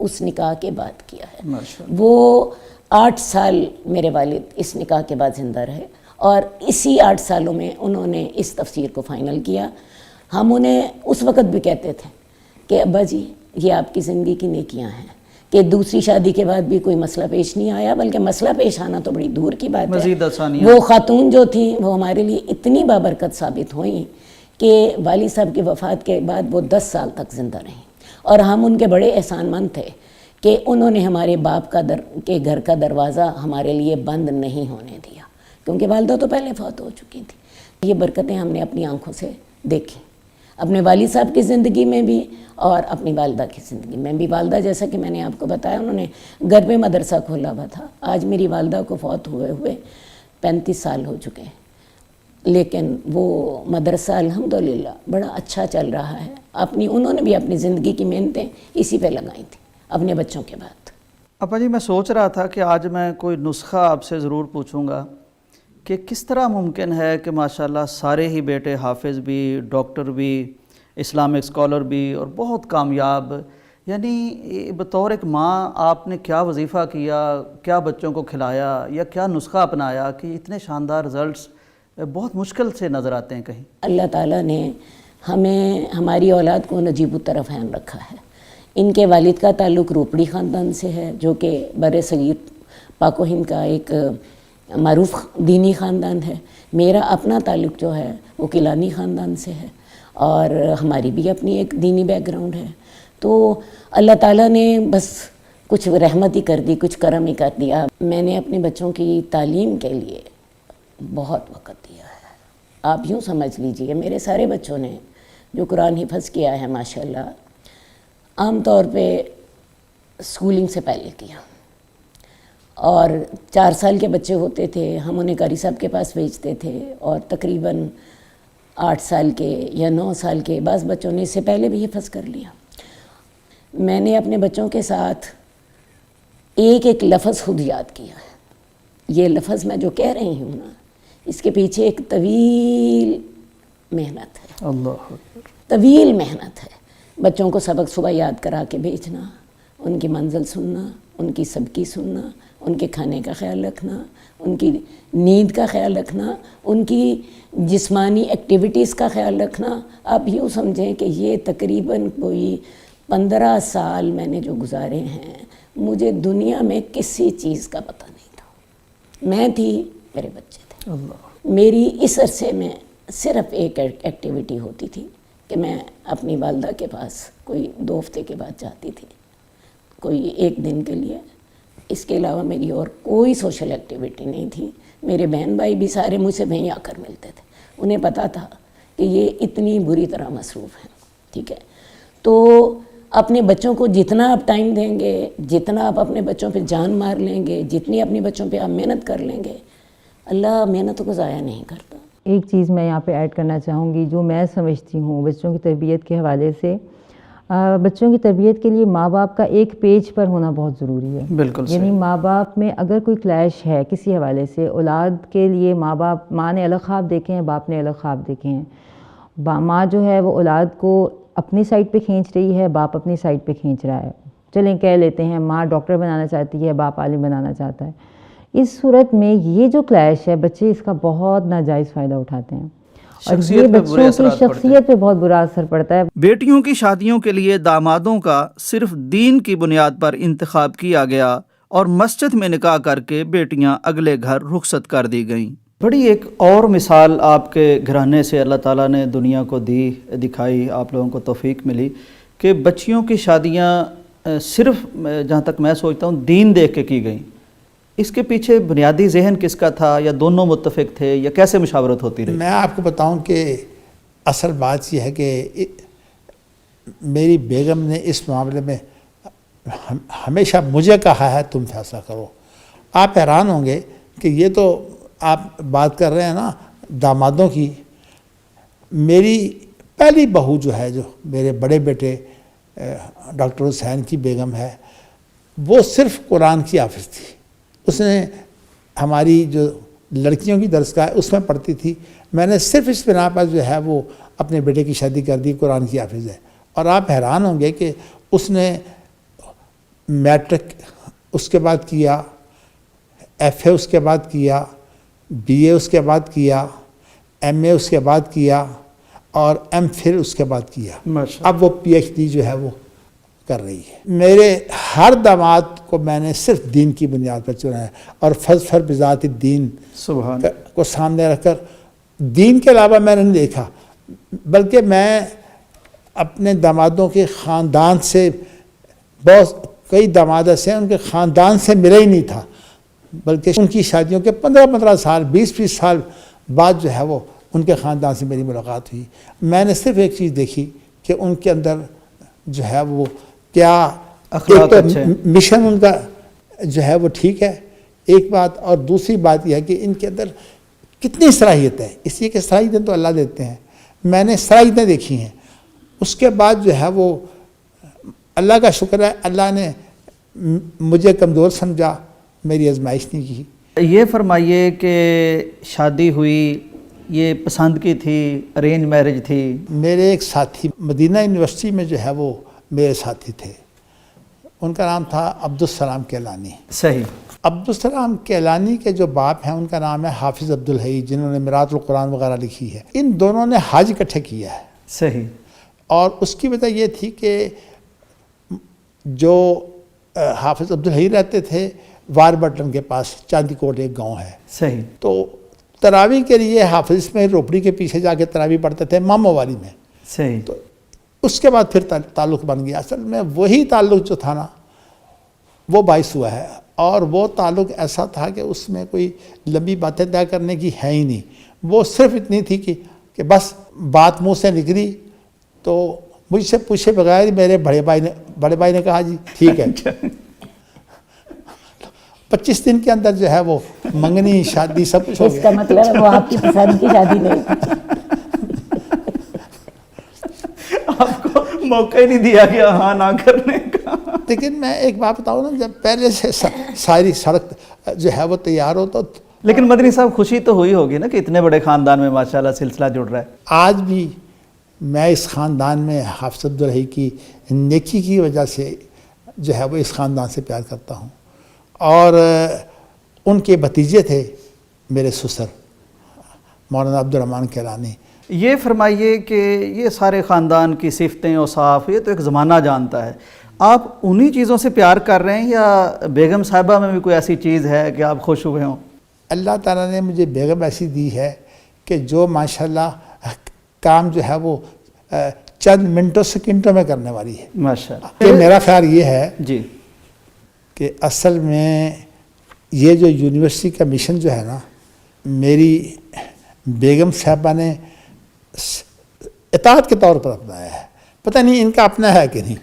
اس نکاح کے بعد کیا ہے. ماشاءاللہ. وہ 8 سال میرے والد اس نکاح کے بعد زندہ رہے اور اسی 8 سالوں میں انہوں نے اس تفسیر کو فائنل کیا. ہم انہیں اس وقت بھی کہتے تھے کہ ابا جی یہ آپ کی زندگی کی نیکیاں ہیں کہ دوسری شادی کے بعد بھی کوئی مسئلہ پیش نہیں آیا، بلکہ مسئلہ پیش آنا تو بڑی دور کی بات ہے. مزید آسانیاں. وہ خاتون جو تھیں وہ ہمارے لیے اتنی بابرکت ثابت ہوئیں کہ والد صاحب کی وفات کے بعد وہ 10 سال تک زندہ رہیں، اور ہم ان کے بڑے احسان مند تھے کہ انہوں نے ہمارے باپ کے گھر کا دروازہ ہمارے لیے بند نہیں ہونے دیا، کیونکہ والدہ تو پہلے فوت ہو چکی تھی. یہ برکتیں ہم نے اپنی آنکھوں سے دیکھی، اپنے والد صاحب کی زندگی میں بھی اور اپنی والدہ کی زندگی میں بھی. والدہ جیسا کہ میں نے آپ کو بتایا انہوں نے گھر میں مدرسہ کھولا ہوا تھا. آج میری والدہ کو فوت ہوئے 35 سال ہو چکے ہیں، لیکن وہ مدرسہ الحمدللہ بڑا اچھا چل رہا ہے. انہوں نے بھی اپنی زندگی کی محنتیں اسی پہ لگائی تھیں اپنے بچوں کے بعد. ابا جی میں سوچ رہا تھا کہ آج میں کوئی نسخہ آپ سے ضرور پوچھوں گا کہ کس طرح ممکن ہے کہ ماشاءاللہ سارے ہی بیٹے حافظ بھی، ڈاکٹر بھی، اسلامک اسکالر بھی اور بہت کامیاب، یعنی بطور ایک ماں آپ نے کیا وظیفہ کیا، کیا بچوں کو کھلایا یا کیا نسخہ اپنایا کہ اتنے شاندار رزلٹس بہت مشکل سے نظر آتے ہیں کہیں؟ اللہ تعالیٰ نے ہماری اولاد کو نجیب الطرفین رکھا ہے. ان کے والد کا تعلق روپڑی خاندان سے ہے جو کہ بر صغیر پاک و ہند کا ایک معروف دینی خاندان ہے. میرا اپنا تعلق جو ہے وہ کیلانی خاندان سے ہے اور ہماری بھی اپنی ایک دینی بیک گراؤنڈ ہے. تو اللہ تعالیٰ نے بس کچھ رحمت ہی کر دی، کچھ کرم ہی کر دیا. میں نے اپنے بچوں کی تعلیم کے لیے بہت وقت دیا ہے. آپ یوں سمجھ لیجئے میرے سارے بچوں نے جو قرآن حفظ کیا ہے ماشاءاللہ عام طور پہ اسکولنگ سے پہلے کیا، اور 4 سال کے بچے ہوتے تھے ہم انہیں قاری صاحب کے پاس بھیجتے تھے، اور تقریباً 8 سال کے یا 9 سال کے بعض بچوں نے اس سے پہلے بھی حفظ کر لیا. میں نے اپنے بچوں کے ساتھ ایک ایک لفظ خود یاد کیا ہے. یہ لفظ میں جو کہہ رہی ہوں نا اس کے پیچھے ایک طویل محنت ہے، اللہ اکبر. طویل محنت ہے. بچوں کو سبق صبح یاد کرا کے بھیجنا، ان کی منزل سننا، ان کی سبکی سننا، ان کے کھانے کا خیال رکھنا، ان کی نیند کا خیال رکھنا، ان کی جسمانی ایکٹیویٹیز کا خیال رکھنا. آپ یوں سمجھیں کہ یہ تقریباً کوئی 15 سال میں نے جو گزارے ہیں مجھے دنیا میں کسی چیز کا پتہ نہیں تھا. میں تھی، میرے بچے تھے. میری اس عرصے میں صرف ایک ایکٹیویٹی ہوتی تھی کہ میں اپنی والدہ کے پاس کوئی 2 ہفتے کے بعد جاتی تھی، کوئی 1 دن کے لیے. اس کے علاوہ میری اور کوئی سوشل ایکٹیویٹی نہیں تھی. میرے بہن بھائی بھی سارے مجھ سے وہیں آ کر ملتے تھے. انہیں پتہ تھا کہ یہ اتنی بری طرح مصروف ہیں. ٹھیک ہے، تو اپنے بچوں کو جتنا آپ ٹائم دیں گے، جتنا آپ اپنے بچوں پہ جان مار لیں گے، جتنی اپنے بچوں پہ آپ محنت کر لیں گے، اللہ محنت کو ضائع نہیں کرتا. ایک چیز میں یہاں پہ ایڈ کرنا چاہوں گی جو میں سمجھتی ہوں بچوں کی تربیت کے حوالے سے. بچوں کی تربیت کے لیے ماں باپ کا ایک پیج پر ہونا بہت ضروری ہے. بالکل یعنی ماں باپ میں اگر کوئی کلیش ہے کسی حوالے سے، اولاد کے لیے ماں نے الگ خواب دیکھے ہیں، باپ نے الگ خواب دیکھے ہیں. ماں جو ہے وہ اولاد کو اپنی سائڈ پہ کھینچ رہی ہے، باپ اپنی سائڈ پہ کھینچ رہا ہے. چلیں کہہ لیتے ہیں ماں ڈاکٹر بنانا چاہتی ہے، باپ عالم بنانا چاہتا ہے. اس صورت میں یہ جو کلیش ہے بچے اس کا بہت ناجائز فائدہ اٹھاتے ہیں اور یہ بچوں کی شخصیت پہ بہت برا اثر پڑتا ہے. بیٹیوں کی شادیوں کے لیے دامادوں کا صرف دین کی بنیاد پر انتخاب کیا گیا اور مسجد میں نکاح کر کے بیٹیاں اگلے گھر رخصت کر دی گئیں. بڑی ایک اور مثال آپ کے گھرانے سے اللہ تعالیٰ نے دنیا کو دکھائی، آپ لوگوں کو توفیق ملی کہ بچیوں کی شادیاں صرف جہاں تک میں سوچتا ہوں دین دیکھ کے کی گئیں. اس کے پیچھے بنیادی ذہن کس کا تھا، یا دونوں متفق تھے، یا کیسے مشاورت ہوتی رہی؟ میں آپ کو بتاؤں کہ اصل بات یہ ہے کہ میری بیگم نے اس معاملے میں ہمیشہ مجھے کہا ہے تم فیصلہ کرو. آپ حیران ہوں گے کہ یہ تو آپ بات کر رہے ہیں نا دامادوں کی. میری پہلی بہو جو ہے، جو میرے بڑے بیٹے ڈاکٹر حسین کی بیگم ہے، وہ صرف قرآن کی حافظ تھی. اس نے ہماری جو لڑکیوں کی درسگاہ ہے اس میں پڑھتی تھی. میں نے صرف اس بنا پر جو ہے وہ اپنے بیٹے کی شادی کر دی، قرآن کی حافظ ہے. اور آپ حیران ہوں گے کہ اس نے میٹرک اس کے بعد کیا, ایف اے اس کے بعد کیا, بی اے اس کے بعد کیا, ایم اے اس کے بعد کیا, اور ایم فل اس کے بعد کیا. اب وہ پی ایچ ڈی جو ہے وہ کر رہی ہے. میرے ہر داماد کو میں نے صرف دین کی بنیاد پر چنا ہے, اور فضفر بذات الدین کو سامنے رکھ کر دین کے علاوہ میں نے نہیں دیکھا, بلکہ میں اپنے دامادوں کے خاندان سے, بہت کئی داماد ایسے ہیں ان کے خاندان سے ملا ہی نہیں تھا, بلکہ ان کی شادیوں کے 15 سال 20 سال بعد جو ہے وہ ان کے خاندان سے میری ملاقات ہوئی. میں نے صرف ایک چیز دیکھی کہ ان کے اندر جو ہے وہ کیا ایک تو مشن ان کا جو ہے وہ ٹھیک ہے ایک بات, اور دوسری بات یہ ہے کہ ان کے اندر کتنی صلاحیت ہے. اس لیے کہ صلاحیتیں تو اللہ دیتے ہیں, میں نے صلاحیتیں دیکھی ہیں. اس کے بعد جو ہے وہ اللہ کا شکر ہے, اللہ نے مجھے کمزور سمجھا, میری آزمائش نہیں کی. یہ فرمائیے کہ شادی ہوئی, یہ پسند کی تھی, ارینج میرج تھی؟ میرے ایک ساتھی مدینہ یونیورسٹی میں جو ہے وہ میرے ساتھی تھے, ان کا نام تھا عبدالسلام کیلانی. صحیح. عبدالسلام کیلانی کے جو باپ ہیں ان کا نام ہے حافظ عبدالحی, جنہوں نے میراث القرآن وغیرہ لکھی ہے. ان دونوں نے حج اکٹھے کیا ہے. صحیح. اور اس کی وجہ یہ تھی کہ جو حافظ عبدالحی رہتے تھے وار بٹن کے پاس, چاندی کوٹ ایک گاؤں ہے. صحیح. تو تراویح کے لیے حافظ میں روپڑی کے پیچھے جا کے تراویح پڑھتے تھے مامو والی میں. صحیح. تو اس کے بعد پھر تعلق بن گیا. اصل میں وہی تعلق جو تھا نا وہ باعث ہوا ہے, اور وہ تعلق ایسا تھا کہ اس میں کوئی لمبی باتیں طے کرنے کی ہے ہی نہیں. وہ صرف اتنی تھی کہ بس بات منہ سے نکلی تو مجھ سے پوچھے بغیر میرے بڑے بھائی نے کہا جی ٹھیک ہے. 25 دن کے اندر جو ہے وہ منگنی شادی سب کچھ ہو گیا. اس کا مطلب وہ آپ کی پسند کی شادی نہیں, آپ کو موقع ہی نہیں دیا گیا ہاں نہ کرنے کا. لیکن میں ایک بات بتاؤں نا, جب پہلے سے ساری سڑک جو ہے وہ تیار ہو تو. لیکن مدنی صاحب خوشی تو ہوئی ہوگی نا کہ اتنے بڑے خاندان میں ماشاءاللہ سلسلہ جڑ رہا ہے. آج بھی میں اس خاندان میں حافظ عبدالحی کی نیکی کی وجہ سے جو ہے وہ اس خاندان سے پیار کرتا ہوں. اور ان کے بھتیجے تھے میرے سسر مولانا عبدالرحمن کیلانی. یہ فرمائیے کہ یہ سارے خاندان کی صفتیں اوصاف یہ تو ایک زمانہ جانتا ہے, آپ انہی چیزوں سے پیار کر رہے ہیں یا بیگم صاحبہ میں بھی کوئی ایسی چیز ہے کہ آپ خوش ہوئے ہوں؟ اللہ تعالیٰ نے مجھے بیگم ایسی دی ہے کہ جو ماشاءاللہ کام جو ہے وہ چند منٹوں سیکنڈوں میں کرنے والی ہے. ماشاءاللہ. کہ میرا خیال یہ ہے جی کہ اصل میں یہ جو یونیورسٹی کا مشن جو ہے نا, میری بیگم صاحبہ نے اطاعت کے طور پر اپنایا ہے. پتہ نہیں ان کا اپنا ہے کہ نہیں,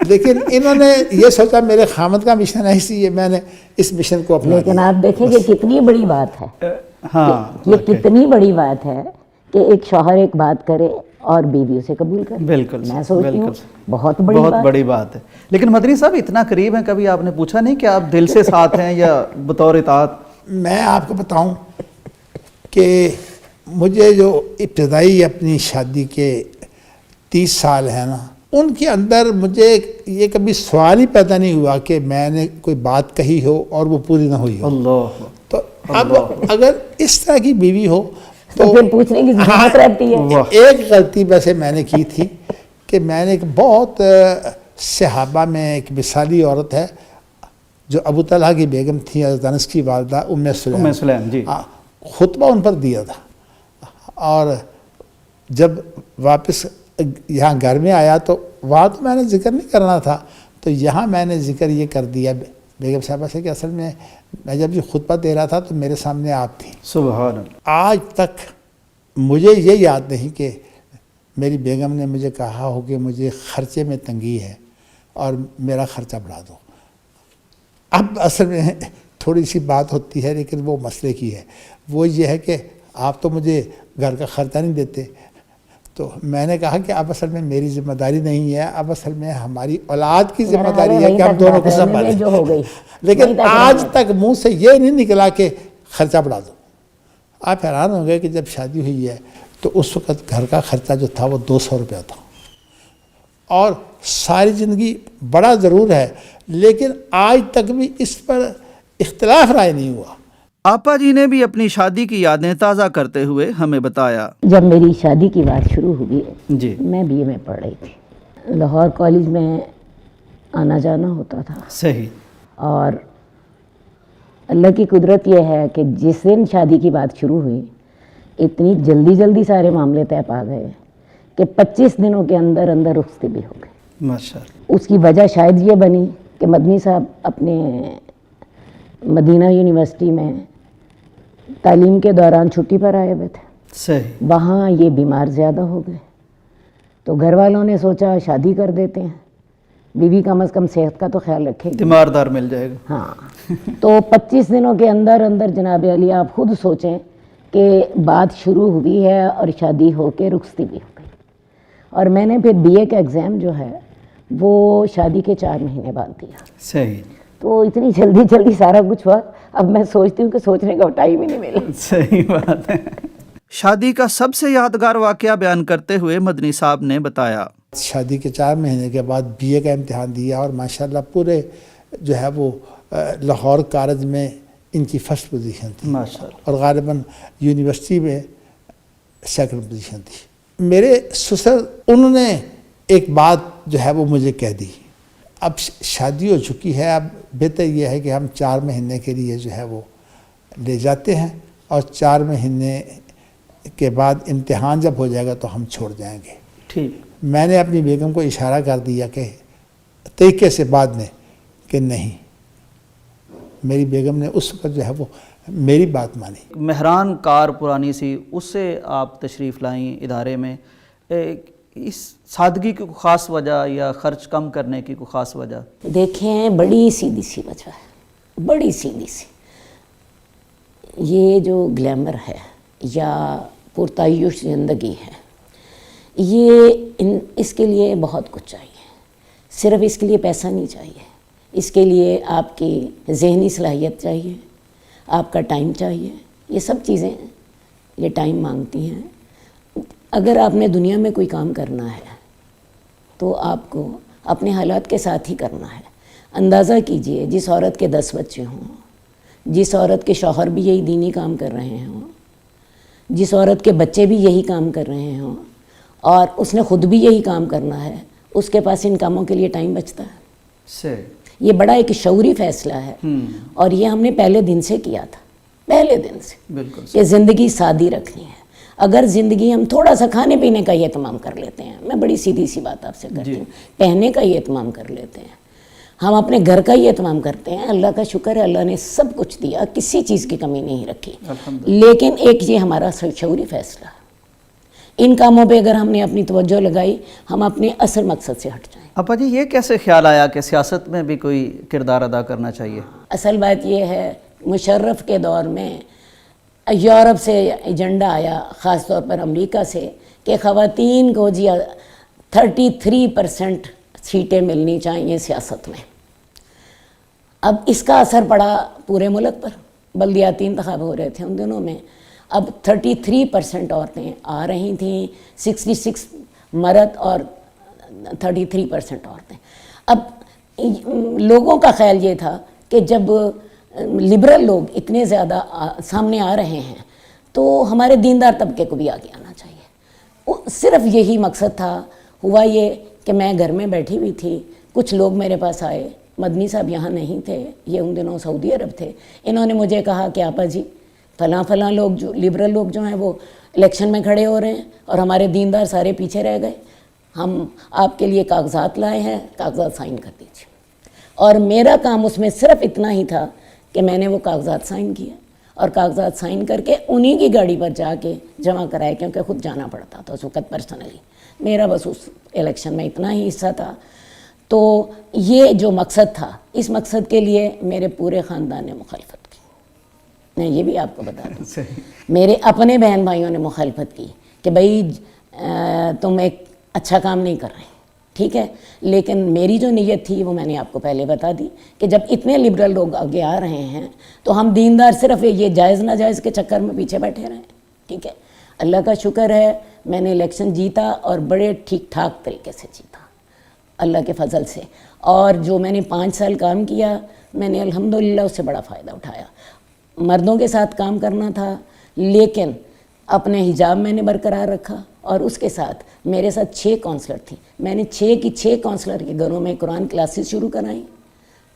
لیکن انہوں نے یہ سوچا میرے خامد کا مشن ہے اس لیے میں نے اس مشن کو اپنا. لیکن آپ دیکھیں کہ کتنی بڑی بات ہے, ہاں یہ کتنی بڑی بات ہے کہ ایک شوہر ایک بات کرے اور بیوی اسے قبول کرے. بالکل میں سوچتی ہوں بہت بڑی بات ہے. لیکن مدنی صاحب اتنا قریب ہیں, کبھی آپ نے پوچھا نہیں کہ آپ دل سے ساتھ ہیں یا بطور اطاعت؟ میں آپ کو بتاؤں کہ مجھے جو ابتدائی اپنی شادی کے 30 سال ہیں نا, ان کے اندر مجھے یہ کبھی سوال ہی پیدا نہیں ہوا کہ میں نے کوئی بات کہی ہو اور وہ پوری نہ ہوئی ہو. اللہ. تو اب اگر اس طرح کی بیوی ہو تو پھر پوچھنے کی ضرورت رہتی ہے. ایک غلطی ویسے میں نے کی تھی کہ میں نے ایک بہت صحابہ میں ایک مثالی عورت ہے جو ابو طلحہ کی بیگم تھی, حضرت انس کی والدہ ام سلیم, جی خطبہ ان پر دیا تھا. اور جب واپس یہاں گھر میں آیا تو وہاں تو میں نے ذکر نہیں کرنا تھا, تو یہاں میں نے ذکر یہ کر دیا بیگم صاحبہ سے کہ اصل میں جب یہ خطبہ دے رہا تھا تو میرے سامنے آپ تھیں. سبحان اللہ. آج تک مجھے یہ یاد نہیں کہ میری بیگم نے مجھے کہا ہو کہ مجھے خرچے میں تنگی ہے اور میرا خرچہ بڑھا دو. اب اصل میں تھوڑی سی بات ہوتی ہے لیکن وہ مسئلے کی ہے, وہ یہ ہے کہ آپ تو مجھے گھر کا خرچہ نہیں دیتے. تو میں نے کہا کہ اب اصل میں میری ذمہ داری نہیں ہے, اب اصل میں ہماری اولاد کی ذمہ داری ہے کہ ہم دونوں کو سنبھالیں. لیکن آج تک منہ سے یہ نہیں نکلا کہ خرچہ بڑھا دو. آپ حیران ہوں گے کہ جب شادی ہوئی ہے تو اس وقت گھر کا خرچہ جو تھا وہ 200 روپیہ تھا, اور ساری زندگی بڑا ضرور ہے لیکن آج تک بھی اس پر اختلاف رائے نہیں ہوا۔ آپا جی نے بھی اپنی شادی کی یادیں تازہ کرتے ہوئے ہمیں بتایا۔ جب میری شادی کی بات شروع ہوئی جی میں بی اے میں پڑھ رہی تھی، لاہور کالج میں آنا جانا ہوتا تھا، صحیح، اور اللہ کی قدرت یہ ہے کہ جس دن شادی کی بات شروع ہوئی اتنی جلدی جلدی سارے معاملے طے پا گئے کہ 25 دنوں کے اندر اندر رخصتی بھی ہو گئی۔ ماشاء اللہ، اس کی وجہ شاید یہ بنی کہ مدنی صاحب اپنے مدینہ یونیورسٹی میں تعلیم کے دوران چھٹی پر آئے ہوئے تھے، صحیح، وہاں یہ بیمار زیادہ ہو گئے، تو گھر والوں نے سوچا شادی کر دیتے ہیں، بیوی کم از کم صحت کا تو خیال رکھے گی۔ تیماردار مل جائے گا۔ ہاں، تو 25 دنوں کے اندر اندر جناب علی آپ خود سوچیں کہ بات شروع ہوئی ہے اور شادی ہو کے رخصتی بھی ہو گئی، اور میں نے پھر بی اے کا ایگزام جو ہے وہ شادی کے 4 مہینے بعد دیا۔ صحیح، تو اتنی جلدی جلدی سارا کچھ ہوا، اب میں سوچتی ہوں کہ سوچنے کا ٹائم ہی نہیں ملا۔ صحیح بات ہے۔ شادی کا سب سے یادگار واقعہ بیان کرتے ہوئے مدنی صاحب نے بتایا۔ شادی کے 4 مہینے کے بعد بی اے کا امتحان دیا، اور ماشاءاللہ پورے جو ہے وہ لاہور کالج میں ان کی فرسٹ پوزیشن تھی، ماشاءاللہ، اور غالباً یونیورسٹی میں سیکنڈ پوزیشن تھی۔ میرے سسر انہوں نے ایک بات جو ہے وہ مجھے کہہ دی، اب شادی ہو چکی ہے، اب بہتر یہ ہے کہ ہم 4 مہینے کے لیے جو ہے وہ لے جاتے ہیں، اور 4 مہینے کے بعد امتحان جب ہو جائے گا تو ہم چھوڑ جائیں گے۔ ٹھیک، میں نے اپنی بیگم کو اشارہ کر دیا کہ طریقے سے بعد میں کہ نہیں، میری بیگم نے اس وقت جو ہے وہ میری بات مانی۔ مہران کار پرانی سی، اس سے آپ تشریف لائیں ادارے میں، اس سادگی کی کوئی خاص وجہ یا خرچ کم کرنے کی کوئی خاص وجہ؟ دیکھیں بڑی سیدھی سی وجہ ہے، بڑی سیدھی سی، یہ جو گلیمر ہے یا پرتعیش زندگی ہے، یہ اس کے لیے بہت کچھ چاہیے، صرف اس کے لیے پیسہ نہیں چاہیے، اس کے لیے آپ کی ذہنی صلاحیت چاہیے، آپ کا ٹائم چاہیے، یہ سب چیزیں یہ ٹائم مانگتی ہیں۔ اگر آپ نے دنیا میں کوئی کام کرنا ہے تو آپ کو اپنے حالات کے ساتھ ہی کرنا ہے۔ اندازہ کیجئے جس عورت کے 10 بچے ہوں، جس عورت کے شوہر بھی یہی دینی کام کر رہے ہوں، جس عورت کے بچے بھی یہی کام کر رہے ہوں، اور اس نے خود بھی یہی کام کرنا ہے، اس کے پاس ان کاموں کے لیے ٹائم بچتا ہے۔ صحیح، یہ بڑا ایک شعوری فیصلہ ہے، اور یہ ہم نے پہلے دن سے کیا تھا، پہلے دن سے، بالکل، کہ زندگی سادی رکھنی ہے۔ اگر زندگی ہم تھوڑا سا کھانے پینے کا ہی اہتمام کر لیتے ہیں، میں بڑی سیدھی سی بات آپ سے کرتی ہوں، پہننے کا ہی اہتمام کر لیتے ہیں، ہم اپنے گھر کا ہی اہتمام کرتے ہیں، اللہ کا شکر ہے اللہ نے سب کچھ دیا، کسی چیز کی کمی نہیں رکھی، لیکن ایک یہ ہمارا شعوری فیصلہ ہے، ان کاموں پہ اگر ہم نے اپنی توجہ لگائی ہم اپنے اصل مقصد سے ہٹ جائیں۔ اپا جی یہ کیسے خیال آیا کہ سیاست میں بھی کوئی کردار ادا کرنا چاہیے؟ اصل بات یہ ہے مشرف کے دور میں یورپ سے ایجنڈا آیا، خاص طور پر امریکہ سے، کہ خواتین کو 33% سیٹیں ملنی چاہیے سیاست میں۔ اب اس کا اثر پڑا پورے ملک پر، بلدیاتی انتخاب ہو رہے تھے ان دنوں میں، اب 33% عورتیں آ رہی تھیں، 66 مرد اور 33% عورتیں۔ اب لوگوں کا خیال یہ تھا کہ جب لبرل لوگ اتنے زیادہ سامنے آ رہے ہیں تو ہمارے دیندار طبقے کو بھی آگے آنا چاہیے، صرف یہی مقصد تھا۔ ہوا یہ کہ میں گھر میں بیٹھی ہوئی تھی، کچھ لوگ میرے پاس آئے، مدنی صاحب یہاں نہیں تھے، یہ ان دنوں سعودی عرب تھے، انہوں نے مجھے کہا کہ آپا جی فلاں لوگ جو لبرل لوگ جو ہیں وہ الیکشن میں کھڑے ہو رہے ہیں اور ہمارے دیندار سارے پیچھے رہ گئے، ہم آپ کے لیے کاغذات لائے ہیں، کاغذات سائن کر دیجیے۔ اور میرا کام اس میں صرف اتنا ہی تھا کہ میں نے وہ کاغذات سائن کیے، اور کاغذات سائن کر کے انہی کی گاڑی پر جا کے جمع کرائے، کیونکہ خود جانا پڑتا تھا اس وقت پرسنلی، میرا بس اس الیکشن میں اتنا ہی حصہ تھا۔ تو یہ جو مقصد تھا، اس مقصد کے لیے میرے پورے خاندان نے مخالفت کی، میں یہ بھی آپ کو بتا دوں، میرے اپنے بہن بھائیوں نے مخالفت کی کہ بھائی تم ایک اچھا کام نہیں کر رہے، ٹھیک ہے، لیکن میری جو نیت تھی وہ میں نے آپ کو پہلے بتا دی کہ جب اتنے لبرل لوگ آگے آ رہے ہیں تو ہم دیندار صرف یہ جائز ناجائز کے چکر میں پیچھے بیٹھے رہیں، ٹھیک ہے۔ اللہ کا شکر ہے میں نے الیکشن جیتا، اور بڑے ٹھیک ٹھاک طریقے سے جیتا، اللہ کے فضل سے. اور جو میں نے 5 سال کام کیا میں نے الحمدللہ اس سے بڑا فائدہ اٹھایا. مردوں کے ساتھ کام کرنا تھا لیکن اپنے حجاب میں نے برقرار رکھا, اور اس کے ساتھ میرے ساتھ 6 کونسلر تھیں. میں نے 6 کی 6 کونسلر کے گھروں میں قرآن کلاسز شروع کرائیں.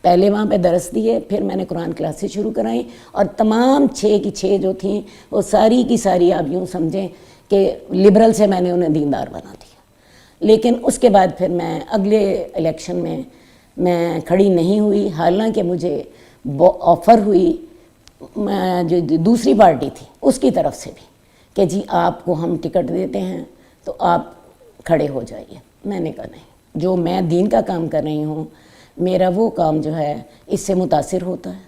پہلے وہاں پہ درس دیے, پھر میں نے قرآن کلاسز شروع کرائیں, اور تمام 6 کی 6 جو تھیں وہ ساری کی ساری آپ یوں سمجھیں کہ لبرل سے میں نے انہیں دیندار بنا دیا. لیکن اس کے بعد پھر میں اگلے الیکشن میں کھڑی نہیں ہوئی, حالانکہ مجھے آفر ہوئی جو دوسری پارٹی تھی اس کی طرف سے بھی کہ جی آپ کو ہم ٹکٹ دیتے ہیں تو آپ کھڑے ہو جائیے. میں نے کہا نہیں, جو میں دین کا کام کر رہی ہوں میرا وہ کام جو ہے اس سے متاثر ہوتا ہے.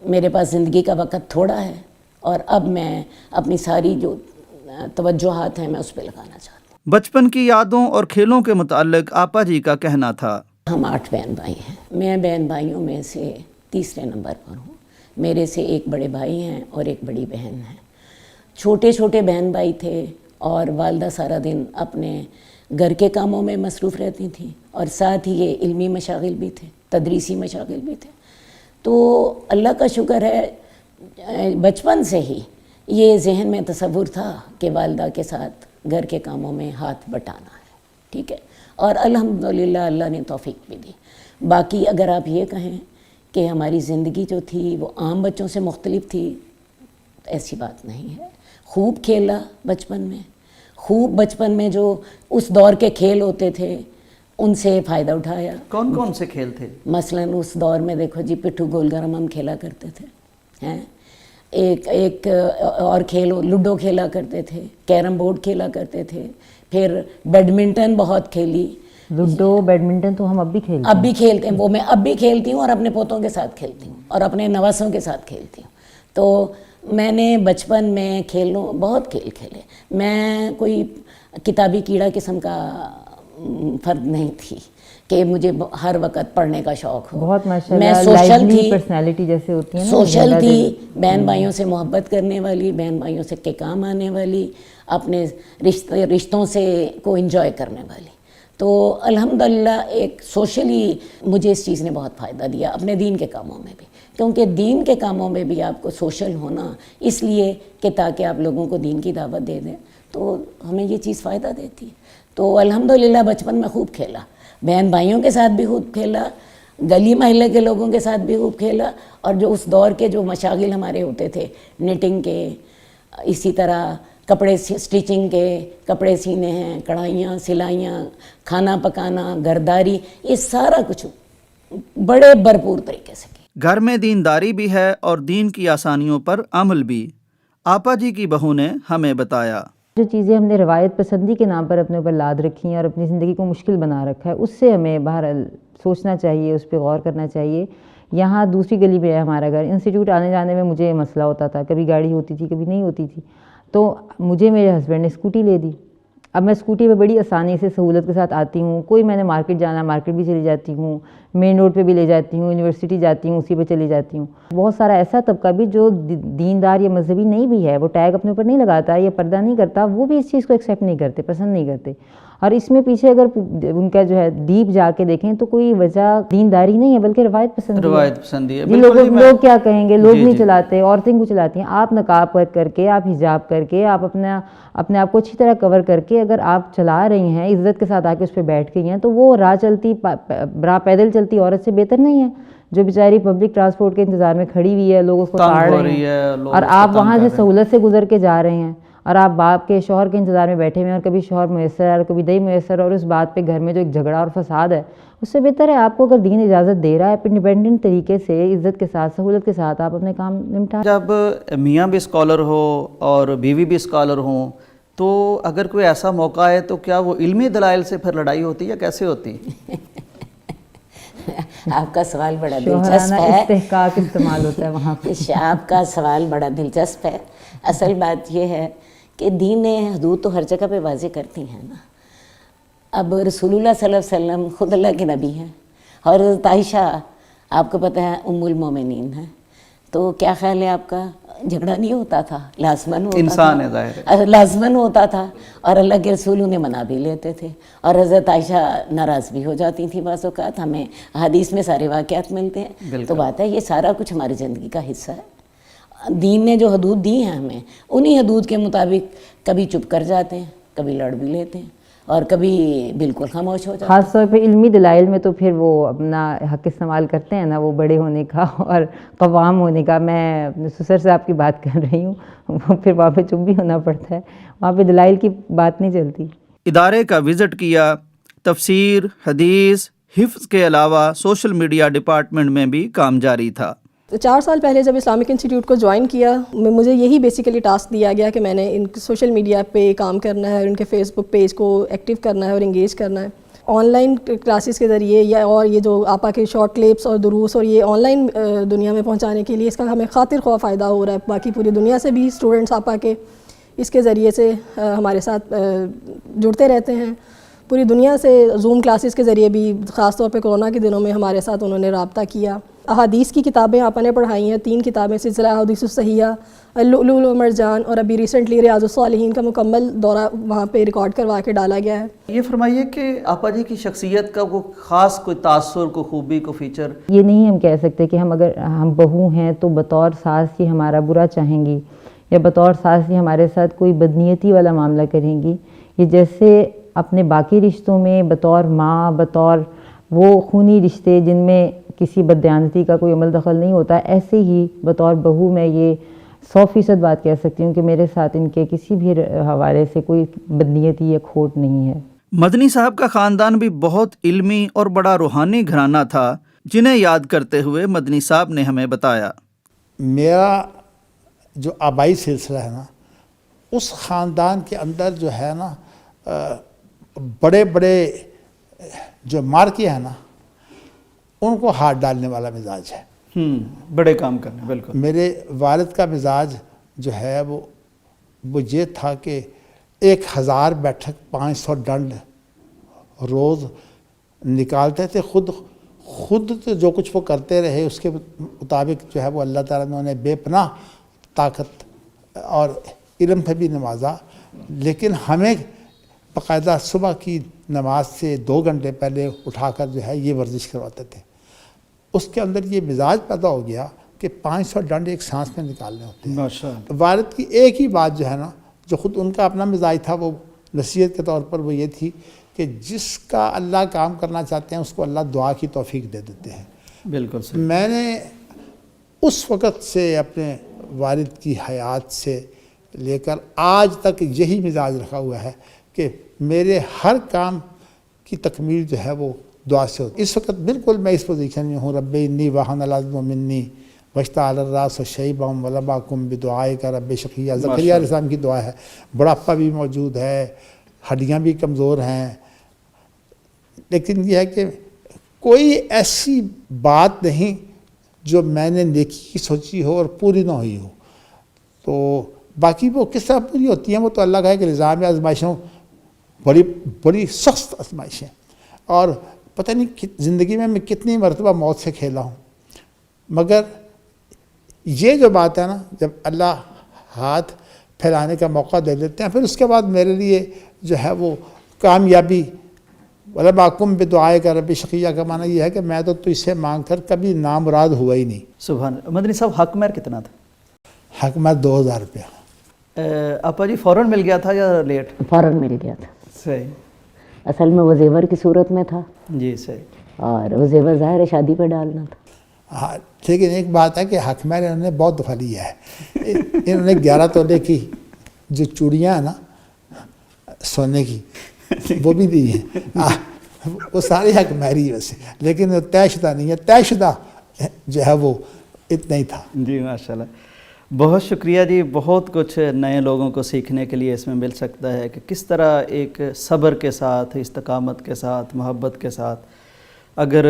میرے پاس زندگی کا وقت تھوڑا ہے, اور اب میں اپنی ساری جو توجہات ہیں میں اس پہ لگانا چاہتی ہوں. بچپن کی یادوں اور کھیلوں کے متعلق آپا جی کا کہنا تھا. ہم 8 بہن بھائی ہیں. میں بہن بھائیوں میں سے تیسرے نمبر پر ہوں. میرے سے ایک بڑے بھائی ہیں اور ایک بڑی بہن ہے. چھوٹے چھوٹے بہن بھائی تھے, اور والدہ سارا دن اپنے گھر کے کاموں میں مصروف رہتی تھیں, اور ساتھ ہی یہ علمی مشاغل بھی تھے, تدریسی مشاغل بھی تھے. تو اللہ کا شکر ہے بچپن سے ہی یہ ذہن میں تصور تھا کہ والدہ کے ساتھ گھر کے کاموں میں ہاتھ بٹانا ہے. ٹھیک ہے, اور الحمدللہ اللہ نے توفیق بھی دی. باقی اگر آپ یہ کہیں کہ ہماری زندگی جو تھی وہ عام بچوں سے مختلف تھی, ایسی بات نہیں ہے. خوب کھیلا بچپن میں, خوب بچپن میں جو اس دور کے کھیل ہوتے تھے ان سے فائدہ اٹھایا. کون کون سے کھیل تھے؟ مثلاً اس دور میں دیکھو جی پٹھو گول گرم ہم کھیلا کرتے تھے ہیں, ایک اور کھیل لوڈو کھیلا کرتے تھے, کیرم بورڈ کھیلا کرتے تھے, پھر بیڈمنٹن بہت کھیلی. لوڈو بیڈمنٹن تو ہم اب بھی کھیلتے ہیں. اب بھی کھیلتے ہیں, وہ میں اب بھی کھیلتی ہوں, اور اپنے پوتوں کے ساتھ کھیلتی ہوں, اور اپنے نواسوں کے ساتھ کھیلتی ہوں. تو میں نے بچپن میں بہت کھیل کھیلے. میں کوئی کتابی کیڑا قسم کا فرد نہیں تھی کہ مجھے ہر وقت پڑھنے کا شوق ہو. بہت ماشاءاللہ میں سوشل تھی, پرسنالٹی جیسے ہوتی ہے نا, سوشل تھی, بہن بھائیوں سے محبت کرنے والی, بہن بھائیوں سے کے کام آنے والی, اپنے رشتوں سے کو انجوائے کرنے والی. تو الحمدللہ ایک سوشلی مجھے اس چیز نے بہت فائدہ دیا, اپنے دین کے کاموں میں بھی, کیونکہ دین کے کاموں میں بھی آپ کو سوشل ہونا اس لیے کہ تاکہ آپ لوگوں کو دین کی دعوت دے دیں, تو ہمیں یہ چیز فائدہ دیتی ہے. تو الحمدللہ بچپن میں خوب کھیلا, بہن بھائیوں کے ساتھ بھی خوب کھیلا, گلی محلے کے لوگوں کے ساتھ بھی خوب کھیلا, اور جو اس دور کے جو مشاغل ہمارے ہوتے تھے نیٹنگ کے, اسی طرح کپڑے سٹیچنگ کے, کپڑے سینے ہیں, کڑھائیاں سلائیاں, کھانا پکانا, گھرداری, یہ سارا کچھ بڑے بھرپور طریقے سے کیا. گھر میں دینداری بھی ہے اور دین کی آسانیوں پر عمل بھی. آپا جی کی بہو نے ہمیں بتایا. جو چیزیں ہم نے روایت پسندی کے نام پر اپنے اوپر لاد رکھی ہیں اور اپنی زندگی کو مشکل بنا رکھا ہے, اس سے ہمیں بہرحال سوچنا چاہیے, اس پہ غور کرنا چاہیے. یہاں دوسری گلی میں ہے ہمارا گھر, انسٹیٹیوٹ آنے جانے میں مجھے مسئلہ ہوتا تھا, کبھی گاڑی ہوتی تھی کبھی نہیں ہوتی تھی, تو مجھے میرے ہسبینڈ نے اسکوٹی لے دی. اب میں اسکوٹی پہ بڑی آسانی سے سہولت کے ساتھ آتی ہوں. کوئی میں نے مارکیٹ جانا مارکیٹ بھی چلی جاتی ہوں, مین روڈ پہ بھی لے جاتی ہوں, یونیورسٹی جاتی ہوں اسی پہ چلی جاتی ہوں. بہت سارا ایسا طبقہ بھی جو دیندار یا مذہبی نہیں بھی ہے, وہ ٹیگ اپنے اوپر نہیں لگاتا یا پردہ نہیں کرتا, وہ بھی اس چیز کو ایکسیپٹ نہیں کرتے, پسند نہیں کرتے. اور اس میں پیچھے اگر ان کا جو ہے ڈیپ جا کے دیکھیں تو کوئی وجہ دینداری نہیں ہے بلکہ روایت پسندی ہے. لوگ کیا کہیں گے, لوگ نہیں چلاتے, عورتیں کو چلاتی ہیں. آپ نقاب کر کے, آپ حجاب کر کے, آپ اپنے آپ کو اچھی طرح کور کر کے اگر آپ چلا رہی ہیں, عزت کے ساتھ آ کے اس پہ بیٹھ گئی ہیں, تو وہ راہ چلتی پیدل چلتی عورت سے بہتر نہیں ہے جو بیچاری پبلک ٹرانسپورٹ کے انتظار میں کھڑی ہوئی ہے, لوگ اس کو تاڑ رہے ہیں, اور آپ وہاں سے سہولت سے گزر کے جا رہے ہیں, اور آپ باپ کے شوہر کے انتظار میں بیٹھے ہوئے ہیں, اور کبھی شوہر میسر اور کبھی نہیں میسر, اور اس بات پہ گھر میں جو ایک جھگڑا اور فساد ہے, اس سے بہتر ہے آپ کو اگر دین اجازت دے رہا ہے انڈیپینڈنٹ طریقے سے عزت کے ساتھ سہولت کے ساتھ آپ اپنے کام نمٹا. جب میاں بھی اسکالر ہو اور بیوی بھی اسکالر ہوں, تو اگر کوئی ایسا موقع ہے تو کیا وہ علمی دلائل سے پھر لڑائی ہوتی ہے یا کیسے ہوتی؟ آپ کا سوال بڑا دلچسپ ہے, استحقاق استعمال ہوتا ہے وہاں پہ. آپ کا سوال بڑا دلچسپ ہے. اصل بات یہ ہے کہ دین نے حدود تو ہر جگہ پہ واضح کرتی ہیں نا. اب رسول اللہ صلی اللہ علیہ وسلم خود اللہ کے نبی ہیں, اور عائشہ آپ کو پتہ ہے ام المومنین ہیں, تو کیا خیال ہے آپ کا جھگڑا نہیں ہوتا تھا، لازماً ہوتا انسان تھا، ہے ظاہر لازماً ہوتا تھا، اور اللہ کے رسول انہیں منا بھی لیتے تھے، اور حضرت عائشہ ناراض بھی ہو جاتی تھی بعض اوقات. ہمیں حدیث میں سارے واقعات ملتے ہیں. تو بات ہے یہ سارا کچھ ہماری زندگی کا حصہ ہے. دین نے جو حدود دی ہیں ہمیں، انہی حدود کے مطابق کبھی چپ کر جاتے ہیں، کبھی لڑ بھی لیتے ہیں، اور کبھی بالکل خاموش ہو جاتے ہیں. خاص طور پہ علمی دلائل میں تو پھر وہ اپنا حق استعمال کرتے ہیں نا، وہ بڑے ہونے کا اور قوام ہونے کا. میں اپنے سسر صاحب کی بات کر رہی ہوں، وہ پھر وہاں پہ چپ بھی ہونا پڑتا ہے، وہاں پہ دلائل کی بات نہیں چلتی. ادارے کا وزٹ کیا. تفسیر، حدیث، حفظ کے علاوہ سوشل میڈیا ڈپارٹمنٹ میں بھی کام جاری تھا. 4 سال پہلے جب اسلامک انسٹیٹیوٹ کو جوائن کیا، مجھے یہی بیسیکلی ٹاسک دیا گیا کہ میں نے ان سوشل میڈیا پہ کام کرنا ہے، ان کے فیس بک پیج کو ایکٹیو کرنا ہے اور انگیج کرنا ہے. آن لائن کلاسز کے ذریعے یا اور یہ جو آپا کے شارٹ کلپس اور دروس اور یہ آن لائن دنیا میں پہنچانے کے لیے اس کا ہمیں خاطر خواہ فائدہ ہو رہا ہے. باقی پوری دنیا سے بھی اسٹوڈنٹس آپا کے اس کے ذریعے سے ہمارے ساتھ جڑتے رہتے ہیں. پوری دنیا سے زوم کلاسز کے ذریعے بھی، خاص طور پہ کورونا کے دنوں میں ہمارے ساتھ انہوں نے رابطہ کیا. احادیث کی کتابیں آپا نے پڑھائی ہیں، 3 کتابیں، سلسلہ احادیث الصحیحہ، اللؤلؤ والمرجان، اور ابھی ریسنٹلی ریاض الصالحین کا مکمل دورہ وہاں پہ ریکارڈ کروا کے ڈالا گیا ہے. یہ فرمائیے کہ آپا جی کی شخصیت کا وہ خاص کوئی تاثر، کوئی خوبی، کوئی فیچر؟ یہ نہیں ہم کہہ سکتے کہ اگر ہم بہو ہیں تو بطور ساس ہی ہمارا برا چاہیں گی، یا بطور ساس ہی ہمارے ساتھ کوئی بدنیتی والا معاملہ کریں گی. یہ جیسے اپنے باقی رشتوں میں بطور ماں، بطور وہ خونی رشتے جن میں کسی بددیانتی کا کوئی عمل دخل نہیں ہوتا، ایسے ہی بطور بہو میں یہ 100% بات کہہ سکتی ہوں کہ میرے ساتھ ان کے کسی بھی حوالے سے کوئی بدنیتی یا کھوٹ نہیں ہے. مدنی صاحب کا خاندان بھی بہت علمی اور بڑا روحانی گھرانہ تھا، جنہیں یاد کرتے ہوئے مدنی صاحب نے ہمیں بتایا. میرا جو آبائی سلسلہ ہے نا، اس خاندان کے اندر جو ہے نا بڑے بڑے جو مارکے ہیں نا، ان کو ہاتھ ڈالنے والا مزاج ہے. بڑے کام کرنے. بالکل. میرے والد کا مزاج جو ہے وہ یہ تھا کہ 1000 بیٹھک 500 ڈنڈ روز نکالتے تھے. خود تو جو کچھ وہ کرتے رہے، اس کے مطابق جو ہے وہ اللہ تعالیٰ نے انہیں بے پناہ طاقت اور علم پہ بھی نوازا. لیکن ہمیں باقاعدہ صبح کی نماز سے 2 گھنٹے پہلے اٹھا کر جو ہے یہ ورزش کرواتے تھے. اس کے اندر یہ مزاج پیدا ہو گیا کہ 500 ڈنڈ ایک سانس میں نکالنے ہوتے ہیں. ماشاءاللہ. والد کی ایک ہی بات جو ہے نا، جو خود ان کا اپنا مزاج تھا، وہ نصیحت کے طور پر وہ یہ تھی کہ جس کا اللہ کام کرنا چاہتے ہیں اس کو اللہ دعا کی توفیق دے دیتے ہیں. بالکل صحیح. میں نے اس وقت سے اپنے والد کی حیات سے لے کر آج تک یہی مزاج رکھا ہوا ہے کہ میرے ہر کام کی تکمیل جو ہے وہ دعا سے ہوتی. اس وقت بالکل میں اس پوزیشن میں ہوں. رب انی وہن العظم منی واشتعل الراس شیبا ولم اکن بدعائک رب شقیا. زکریا علیہ السلام کی دعا ہے. بڑھاپا بھی موجود ہے، ہڈیاں بھی کمزور ہیں، لیکن یہ ہے کہ کوئی ایسی بات نہیں جو میں نے نیکی کی سوچی ہو اور پوری نہ ہوئی ہو. تو باقی وہ کس طرح پوری ہوتی ہیں وہ تو اللہ کا ہے کہ نظام آزمائشوں بڑی سخت آزمائشیں. اور پتہ نہیں زندگی میں کتنی مرتبہ موت سے کھیلا ہوں، مگر یہ جو بات ہے نا، جب اللہ ہاتھ پھیلانے کا موقع دے دیتے ہیں، پھر اس کے بعد میرے لیے جو ہے وہ کامیابی. ولم اکن بدعائک رب شقیا کا معنی یہ ہے کہ میں تو تجھ سے مانگ کر کبھی نامراد ہوا ہی نہیں. سبحان اللہ. مدنی صاحب حق مہر کتنا تھا؟ حق میں 2000 روپیہ. آپا جی فوراً مل گیا تھا یا لیٹ؟ فوراً مل گیا تھا. صحیح. اصل میں وہ زیور کی صورت میں تھا. جی صحیح. اور وہ زیور ظاہر ہے شادی پہ ڈالنا تھا. ہاں، لیکن ایک بات ہے کہ حق میں انہوں نے بہت دفعہ لیا ہے. انہوں نے 11 تولے کی جو چوڑیاں ہیں نا سونے کی، وہ بھی دی ہیں. وہ سارے حق مہری ویسے، لیکن وہ طے شدہ نہیں ہے. طے شدہ جو ہے وہ اتنا ہی تھا. جی ماشاءاللہ. بہت شکریہ جی. بہت کچھ نئے لوگوں کو سیکھنے کے لیے اس میں مل سکتا ہے کہ کس طرح ایک صبر کے ساتھ، استقامت کے ساتھ، محبت کے ساتھ اگر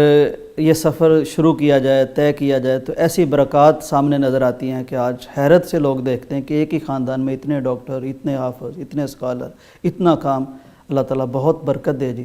یہ سفر شروع کیا جائے، طے کیا جائے، تو ایسی برکات سامنے نظر آتی ہیں کہ آج حیرت سے لوگ دیکھتے ہیں کہ ایک ہی خاندان میں اتنے ڈاکٹر، اتنے حافظ، اتنے اسکالر، اتنا کام. اللہ تعالیٰ بہت برکت دے جی.